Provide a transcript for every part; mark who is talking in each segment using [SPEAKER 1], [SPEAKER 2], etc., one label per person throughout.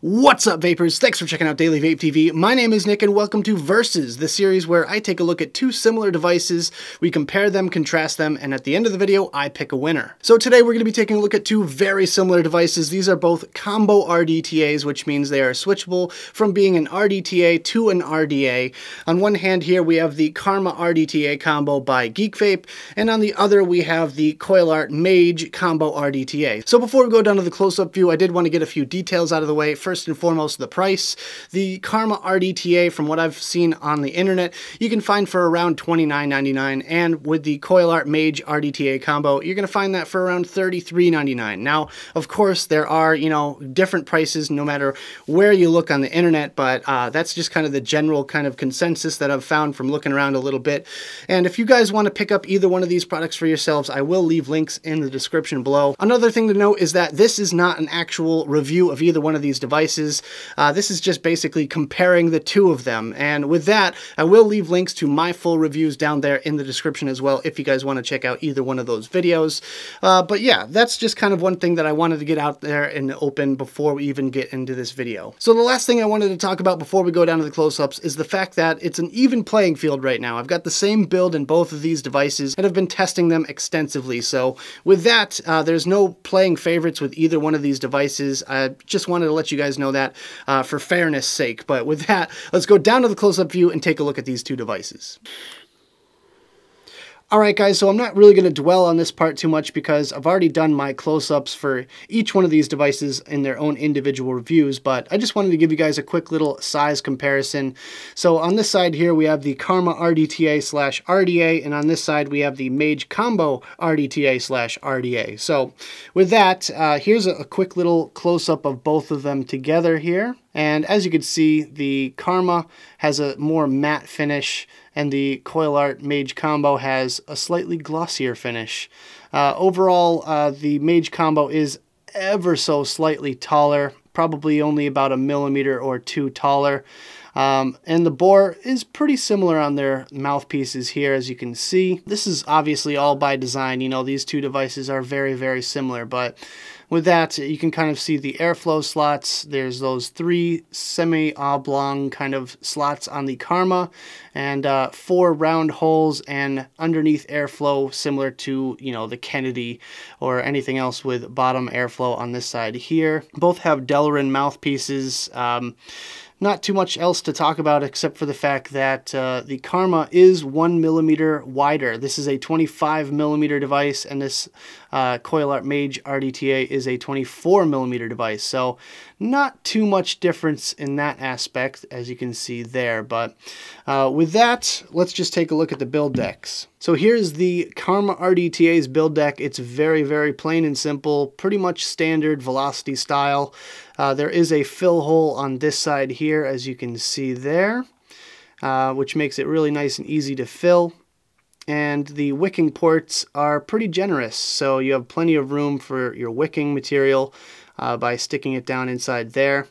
[SPEAKER 1] What's up, Vapers? Thanks for checking out Daily Vape TV. My name is Nick, and welcome to Versus, the series where I take a look at two similar devices, we compare them, contrast them, and at the end of the video, I pick a winner. So today we're going to be taking a look at two very similar devices. These are both combo RDTAs, which means they are switchable from being an RDTA to an RDA. On one hand here, we have the Karma RDTA combo by Vape, and on the other, we have the coilart mage-combo-rdta. So before we go down to the close-up view, I did want to get a few details out of the way. First and foremost, the price. The Karma RDTA, from what I've seen on the internet, you can find for around $29.99, and with the coilart mage RDTA combo, you're going to find that for around $33.99. Now, of course, there are, different prices no matter where you look on the internet, but that's just kind of the general kind of consensus that I've found from looking around a little bit. And if you guys want to pick up either one of these products for yourselves, I will leave links in the description below. Another thing to note is that this is not an actual review of either one of these devices. This is just basically comparing the two of them. And with that, I will leave links to my full reviews down there in the description as well if you guys want to check out either one of those videos. But yeah, that's just kind of one thing that I wanted to get out there in the open before we even get into this video. So the last thing I wanted to talk about before we go down to the close-ups is the fact that it's an even playing field right now. I've got the same build in both of these devices and have been testing them extensively. So with that, there's no playing favorites with either one of these devices. I just wanted to let you guys know that for fairness sake. But with that, let's go down to the close-up view and take a look at these two devices. Alright guys, so I'm not really going to dwell on this part too much because I've already done my close-ups for each one of these devices in their own individual reviews, but I just wanted to give you guys a quick little size comparison. So on this side here we have the Karma RDTA/RDA, and on this side we have the mage-combo-rdta/RDA. So with that, here's a quick little close-up of both of them together here. And as you can see, the Karma has a more matte finish, and the coilart mage combo has a slightly glossier finish. Overall, the mage combo is ever so slightly taller, probably only about a millimeter or two taller. And the bore is pretty similar on their mouthpieces here, as you can see. This is obviously all by design. These two devices are very, very similar, but with that, you can kind of see the airflow slots. There's those three semi-oblong kind of slots on the Karma, and 4 round holes, and underneath airflow similar to, the Kennedy or anything else with bottom airflow on this side here. Both have Delrin mouthpieces. Not too much else to talk about except for the fact that the Karma is 1 millimeter wider. This is a 25 millimeter device, and this coilart mage RDTA is a 24 millimeter device. So not too much difference in that aspect, as you can see there. But with that, let's just take a look at the build decks. So here's the Karma RDTA's build deck. It's very, very plain and simple, pretty much standard velocity style. There is a fill hole on this side here, as you can see there, which makes it really nice and easy to fill. And the wicking ports are pretty generous, so you have plenty of room for your wicking material by sticking it down inside there.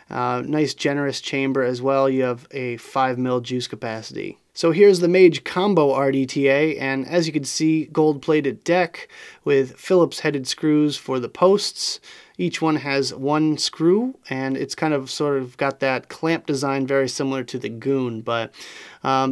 [SPEAKER 1] Nice generous chamber as well. You have a 5 ml juice capacity. So here's the mage-combo-rdta, and as you can see, gold-plated deck with Phillips headed screws for the posts. Each one has one screw, and it's kind of sort of got that clamp design very similar to the Goon, but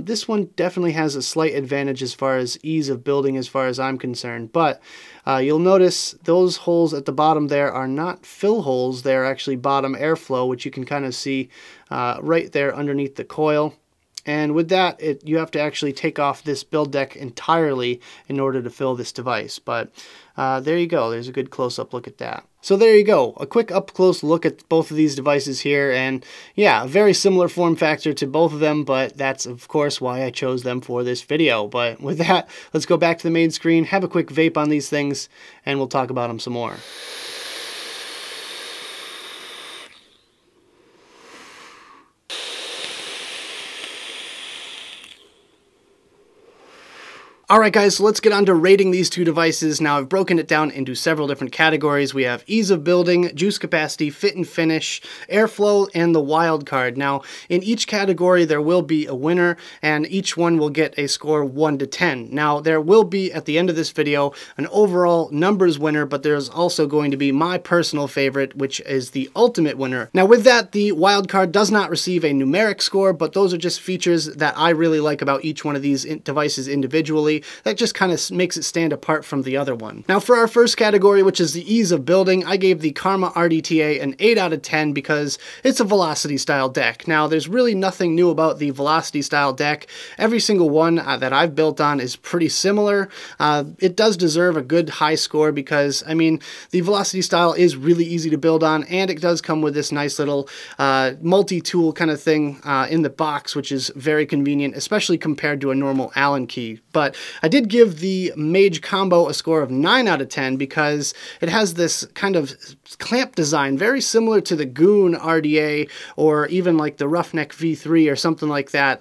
[SPEAKER 1] this one definitely has a slight advantage as far as ease of building as far as I'm concerned. But you'll notice those holes at the bottom there are not fill holes, they're actually bottom airflow, which you can kind of see right there underneath the coil. And with that, you have to actually take off this build deck entirely in order to fill this device. But there you go. There's a good close-up look at that. So there you go. A quick up-close look at both of these devices here. And yeah, a very similar form factor to both of them, but that's, of course, why I chose them for this video. But with that, let's go back to the main screen, have a quick vape on these things, and we'll talk about them some more. Alright guys, so let's get on to rating these two devices. Now I've broken it down into several different categories. We have ease of building, juice capacity, fit and finish, airflow, and the wild card. Now in each category there will be a winner, and each one will get a score 1 to 10. Now there will be, at the end of this video, an overall numbers winner, but there's also going to be my personal favorite, which is the ultimate winner. Now with that, the wild card does not receive a numeric score, but those are just features that I really like about each one of these devices individually. That just kind of makes it stand apart from the other one. Now for our first category, which is the ease of building, I gave the Karma RDTA an 8 out of 10 because it's a velocity style deck. Now there's really nothing new about the velocity style deck. Every single one that I've built on is pretty similar. It does deserve a good high score because, I mean, the velocity style is really easy to build on, and it does come with this nice little multi-tool kind of thing in the box, which is very convenient, especially compared to a normal Allen key. But I did give the Mage Combo a score of 9 out of 10 because it has this kind of clamp design very similar to the Goon RDA or even like the Roughneck V3 or something like that.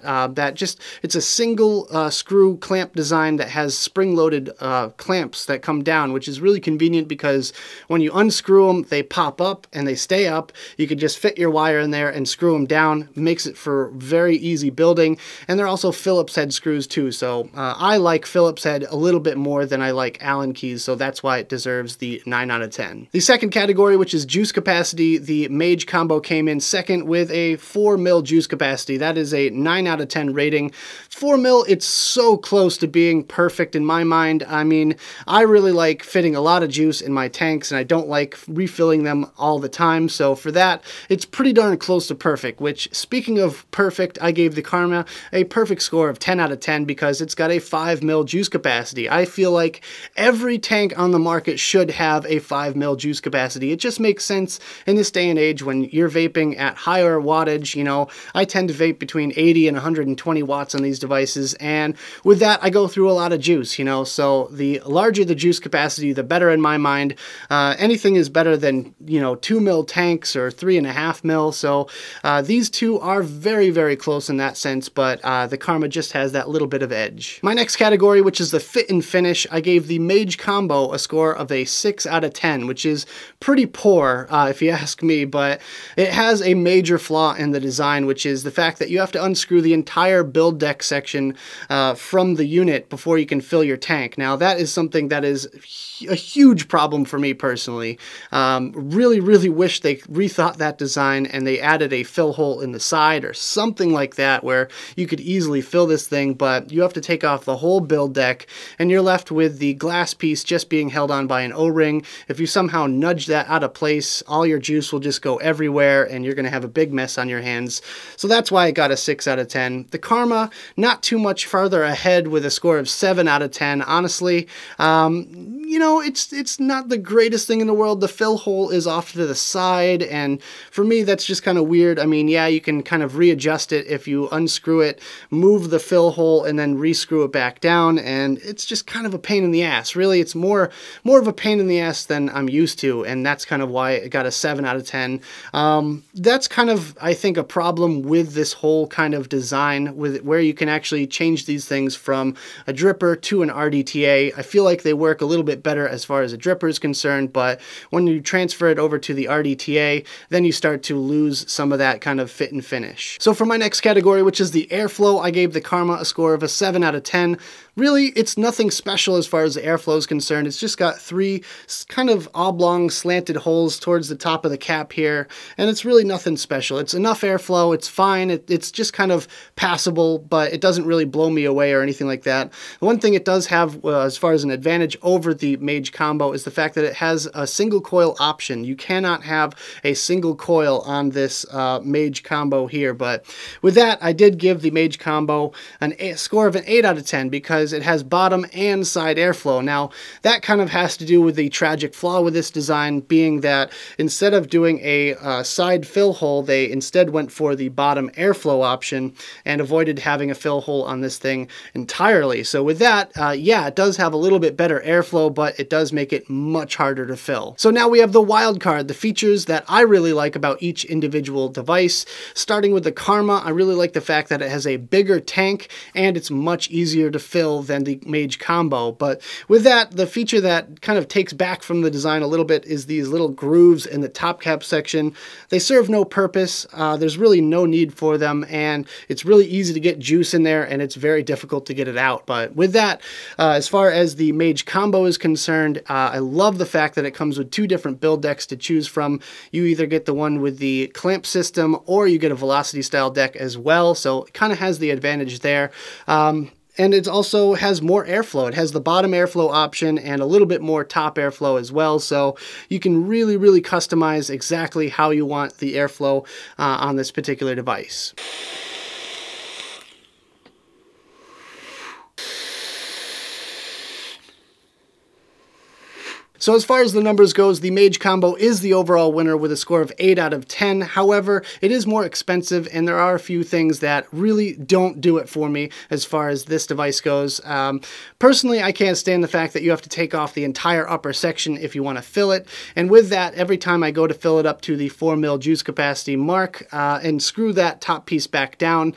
[SPEAKER 1] It's a single screw clamp design that has spring-loaded clamps that come down, which is really convenient because when you unscrew them, they pop up and they stay up. You could just fit your wire in there and screw them down. Makes it for very easy building, and they're also Phillips head screws too, so I like Phillips head a little bit more than I like Allen keys, so that's why it deserves the 9 out of 10. The second category, which is juice capacity, the Mage Combo came in second with a 4 mil juice capacity. That is a 9 out of 10 rating. 4 mil, it's so close to being perfect in my mind. I mean, I really like fitting a lot of juice in my tanks, and I don't like refilling them all the time, so for that, it's pretty darn close to perfect, which, speaking of perfect, I gave the Karma a perfect score of 10 out of 10 because it's got a 5 mil juice capacity. I feel like every tank on the market should have a 5 mil juice capacity. It just makes sense in this day and age when you're vaping at higher wattage. You know, I tend to vape between 80 and 120 watts on these devices, and with that I go through a lot of juice, you know, so the larger the juice capacity, the better in my mind. Anything is better than, you know, 2 mil tanks or 3.5 mil, so these two are very, very close in that sense, but the Karma just has that little bit of edge. My next category, which is the fit and finish, I gave the Mage Combo a score of a 6 out of 10, which is pretty poor if you ask me, but it has a major flaw in the design, which is the fact that you have to unscrew the entire build deck section from the unit before you can fill your tank. Now that is something that is a huge problem for me personally. Really, really wish they rethought that design and they added a fill hole in the side or something like that where you could easily fill this thing, but you have to take off the whole build deck and you're left with the glass piece just being held on by an O-ring. If you somehow nudge that out of place, all your juice will just go everywhere and you're going to have a big mess on your hands. So that's why I got a 6 out of 10. The Karma, not too much farther ahead with a score of 7 out of 10. Honestly, you know, it's not the greatest thing in the world. The fill hole is off to the side, and for me that's just kind of weird. I mean, yeah, you can kind of readjust it if you unscrew it, move the fill hole, and then rescrew it back down, and it's just kind of a pain in the ass. Really, it's more of a pain in the ass than I'm used to, and that's kind of why it got a 7 out of 10. That's kind of, I think, a problem with this whole kind of design, with where you can actually change these things from a dripper to an RDTA. I feel like they work a little bit better as far as a dripper is concerned, but when you transfer it over to the RDTA, then you start to lose some of that kind of fit and finish. So for my next category, which is the airflow, I gave the Karma a score of a 7 out of 10. Really, it's nothing special as far as the airflow is concerned. It's just got 3 kind of oblong slanted holes towards the top of the cap here, and it's really nothing special. It's enough airflow, it's fine, it's just kind of passable, but it doesn't really blow me away or anything like that. The one thing it does have as far as an advantage over the Mage Combo is the fact that it has a single coil option. You cannot have a single coil on this Mage Combo here, but with that, I did give the Mage Combo a score of an 8 out of 10 because it has bottom and side airflow. Now, that kind of has to do with the tragic flaw with this design, being that instead of doing a side fill hole, they instead went for the bottom airflow option and avoided having a fill hole on this thing entirely. So with that, yeah, it does have a little bit better airflow, but it does make it much harder to fill. So now we have the wild card, the features that I really like about each individual device. Starting with the Karma, I really like the fact that it has a bigger tank and it's much easier to fill fill than the Mage Combo. But with that, the feature that kind of takes back from the design a little bit is these little grooves in the top cap section. They serve no purpose. There's really no need for them, and it's really easy to get juice in there, and it's very difficult to get it out. But with that, as far as the Mage Combo is concerned, I love the fact that it comes with two different build decks to choose from. You either get the one with the clamp system, or you get a velocity style deck as well, so it kind of has the advantage there. And it also has more airflow. It has the bottom airflow option and a little bit more top airflow as well. So you can really, really customize exactly how you want the airflow on this particular device. So as far as the numbers goes, the Mage Combo is the overall winner with a score of 8 out of 10. However, it is more expensive, and there are a few things that really don't do it for me as far as this device goes. Personally, I can't stand the fact that you have to take off the entire upper section if you want to fill it. And with that, every time I go to fill it up to the 4 ml juice capacity mark and screw that top piece back down,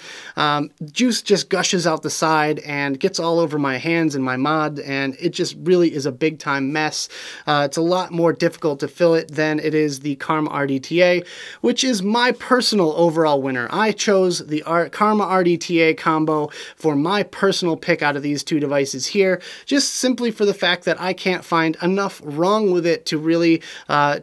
[SPEAKER 1] juice just gushes out the side and gets all over my hands and my mod, and it just really is a big time mess. It's a lot more difficult to fill it than it is the Karma RDTA, which is my personal overall winner. I chose the Karma RDTA combo for my personal pick out of these two devices here, just simply for the fact that I can't find enough wrong with it to really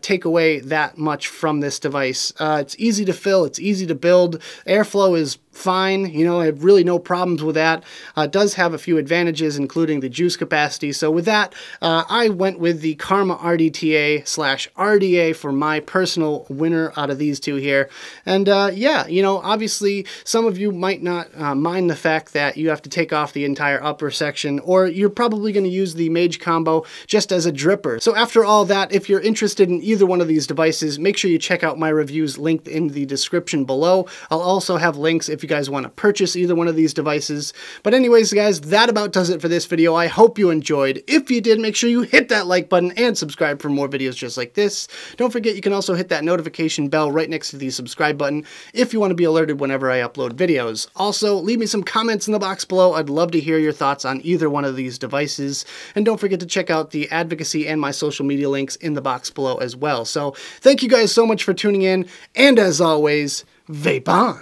[SPEAKER 1] take away that much from this device. It's easy to fill, it's easy to build, airflow is fine, you know, I have really no problems with that. It does have a few advantages, including the juice capacity. So with that, I went with the Karma RDTA/RDA for my personal winner out of these two here. And yeah, you know, obviously some of you might not mind the fact that you have to take off the entire upper section, or you're probably going to use the Mage Combo just as a dripper. So after all that, if you're interested in either one of these devices, make sure you check out my reviews linked in the description below. I'll also have links if you guys want to purchase either one of these devices. But anyways, guys, that about does it for this video. I hope you enjoyed. If you did, make sure you hit that like button and subscribe for more videos just like this. Don't forget, you can also hit that notification bell right next to the subscribe button if you want to be alerted whenever I upload videos. Also, leave me some comments in the box below. I'd love to hear your thoughts on either one of these devices. And don't forget to check out the advocacy and my social media links in the box below as well. So thank you guys so much for tuning in, and as always, vape on!